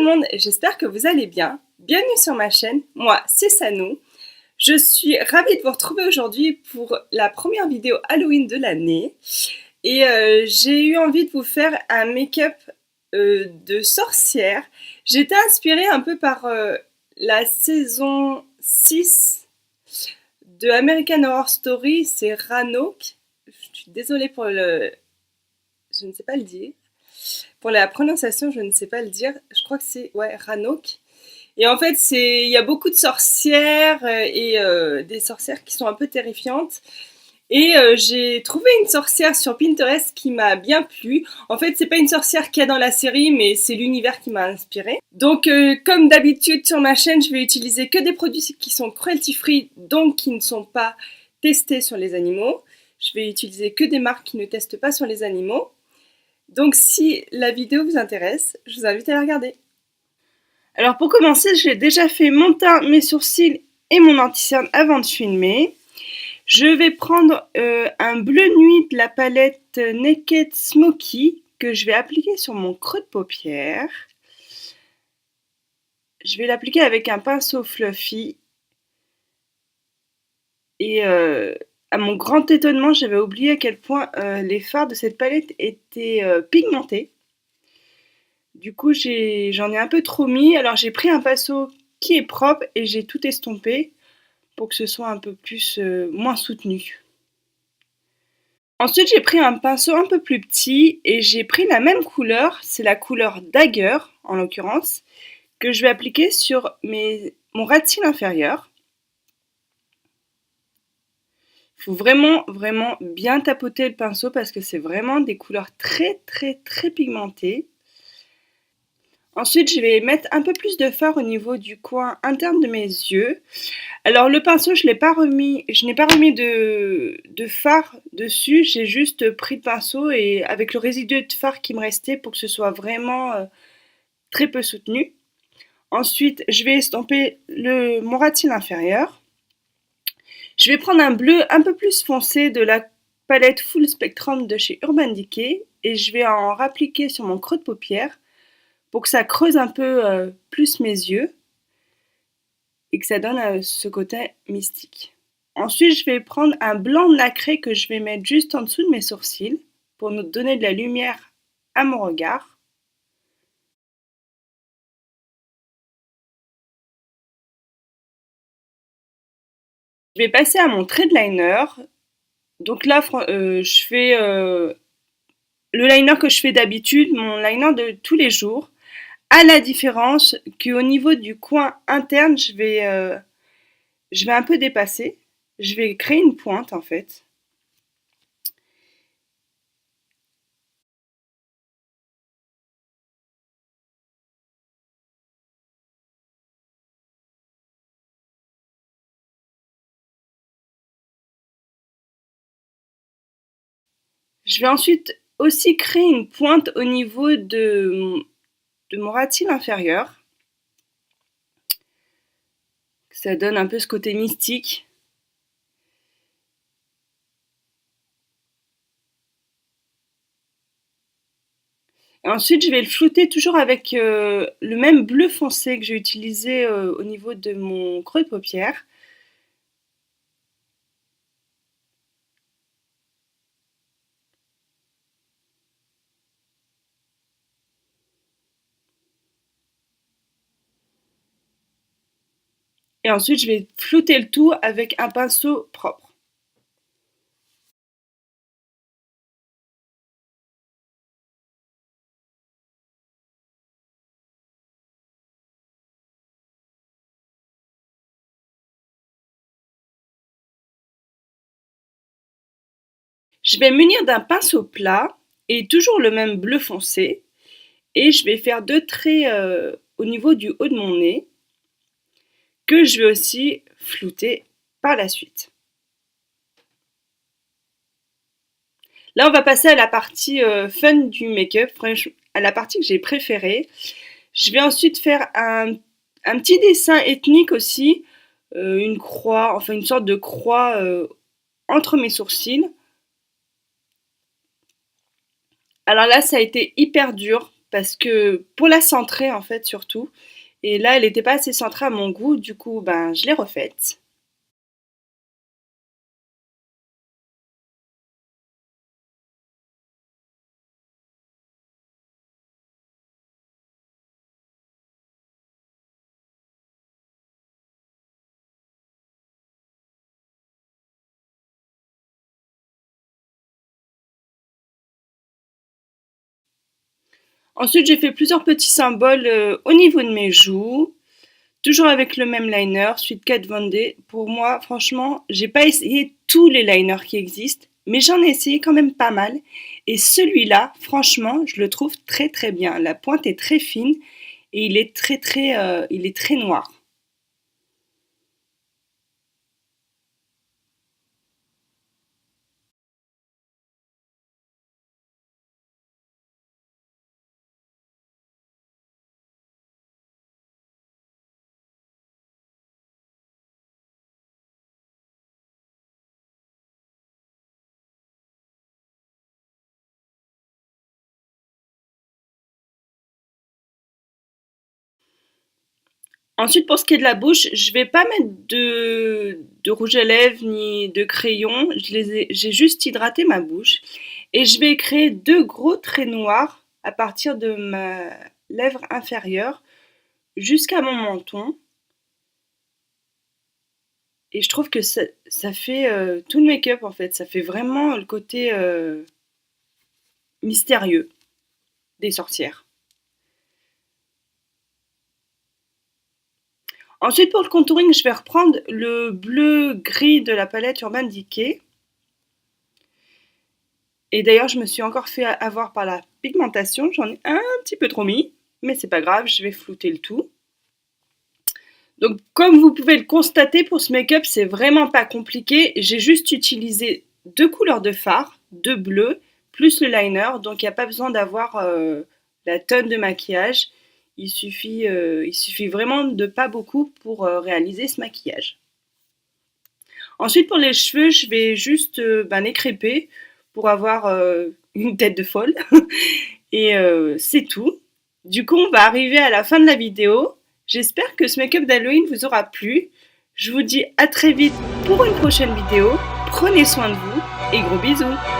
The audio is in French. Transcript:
monde, j'espère que vous allez bien. Bienvenue sur ma chaîne, moi c'est Sanou. Je suis ravie de vous retrouver aujourd'hui pour la première vidéo Halloween de l'année. Et j'ai eu envie de vous faire un make-up de sorcière. J'étais inspirée un peu par la saison 6 de American Horror Story, c'est Roanoke. Je suis désolée pour le... je ne sais pas le dire. Pour la prononciation, je ne sais pas le dire. Je crois que c'est Roanoke. Et en fait, il y a beaucoup de sorcières et des sorcières qui sont un peu terrifiantes. Et j'ai trouvé une sorcière sur Pinterest qui m'a bien plu. En fait, c'est pas une sorcière qu'il y a dans la série, mais c'est l'univers qui m'a inspirée. Donc, comme d'habitude sur ma chaîne, je vais utiliser que des produits qui sont cruelty free, donc qui ne sont pas testés sur les animaux. Je vais utiliser que des marques qui ne testent pas sur les animaux. Donc si la vidéo vous intéresse, je vous invite à la regarder. Alors pour commencer, j'ai déjà fait mon teint, mes sourcils et mon anti-cerne avant de filmer. Je vais prendre un bleu nuit de la palette Naked Smoky que je vais appliquer sur mon creux de paupière. Je vais l'appliquer avec un pinceau fluffy. Et à mon grand étonnement, j'avais oublié à quel point les fards de cette palette étaient pigmentés. Du coup, j'en ai un peu trop mis. Alors j'ai pris un pinceau qui est propre et j'ai tout estompé pour que ce soit un peu plus moins soutenu. Ensuite, j'ai pris un pinceau un peu plus petit et j'ai pris la même couleur, c'est la couleur Dagger en l'occurrence, que je vais appliquer sur mon ras de cils inférieur. Il faut vraiment bien tapoter le pinceau parce que c'est vraiment des couleurs très pigmentées. Ensuite, je vais mettre un peu plus de fard au niveau du coin interne de mes yeux. Alors le pinceau, je n'ai pas remis de fard dessus, j'ai juste pris le pinceau et avec le résidu de fard qui me restait pour que ce soit vraiment très peu soutenu. Ensuite, je vais estomper mon ras de cils inférieur. Je vais prendre un bleu un peu plus foncé de la palette Full Spectrum de chez Urban Decay et je vais en rappliquer sur mon creux de paupière pour que ça creuse un peu plus mes yeux et que ça donne ce côté mystique. Ensuite, je vais prendre un blanc nacré que je vais mettre juste en dessous de mes sourcils pour nous donner de la lumière à mon regard. Je vais passer à mon trait de liner. Donc là, je fais le liner que je fais d'habitude, mon liner de tous les jours, à la différence qu'au niveau du coin interne, je vais un peu dépasser. Je vais créer une pointe en fait. Je vais ensuite aussi créer une pointe au niveau de mon ras de cils inférieur. Ça donne un peu ce côté mystique. Et ensuite, je vais le flouter toujours avec le même bleu foncé que j'ai utilisé au niveau de mon creux de paupière. Et ensuite, je vais flouter le tout avec un pinceau propre. Je vais munir d'un pinceau plat et toujours le même bleu foncé. Et je vais faire deux traits au niveau du haut de mon nez que je vais aussi flouter par la suite. Là, on va passer à la partie fun du make-up, à la partie que j'ai préférée. Je vais ensuite faire un petit dessin ethnique aussi, une croix, enfin une sorte de croix entre mes sourcils. Alors là, ça a été hyper dur parce que pour la centrer en fait surtout. Et là, elle n'était pas assez centrée à mon goût, du coup, ben, je l'ai refaite. Ensuite, j'ai fait plusieurs petits symboles au niveau de mes joues, toujours avec le même liner, celui de Kat Von D. Pour moi, franchement, j'ai pas essayé tous les liners qui existent, mais j'en ai essayé quand même pas mal. Et celui-là, franchement, je le trouve très très bien. La pointe est très fine et il est très noir. Ensuite, pour ce qui est de la bouche, je vais pas mettre de rouge à lèvres ni de crayon. J'ai juste hydraté ma bouche. Et je vais créer deux gros traits noirs à partir de ma lèvre inférieure jusqu'à mon menton. Et je trouve que ça fait tout le make-up en fait. Ça fait vraiment le côté mystérieux des sorcières. Ensuite, pour le contouring, je vais reprendre le bleu gris de la palette Urban Decay. Et d'ailleurs, je me suis encore fait avoir par la pigmentation. J'en ai un petit peu trop mis, mais c'est pas grave, je vais flouter le tout. Donc, comme vous pouvez le constater, pour ce make-up, c'est vraiment pas compliqué. J'ai juste utilisé deux couleurs de fard, deux bleus, plus le liner. Donc, il n'y a pas besoin d'avoir la tonne de maquillage. Il suffit vraiment de pas beaucoup pour réaliser ce maquillage. Ensuite, pour les cheveux, je vais juste les crêper pour avoir une tête de folle. Et c'est tout. Du coup, on va arriver à la fin de la vidéo. J'espère que ce make-up d'Halloween vous aura plu. Je vous dis à très vite pour une prochaine vidéo. Prenez soin de vous et gros bisous.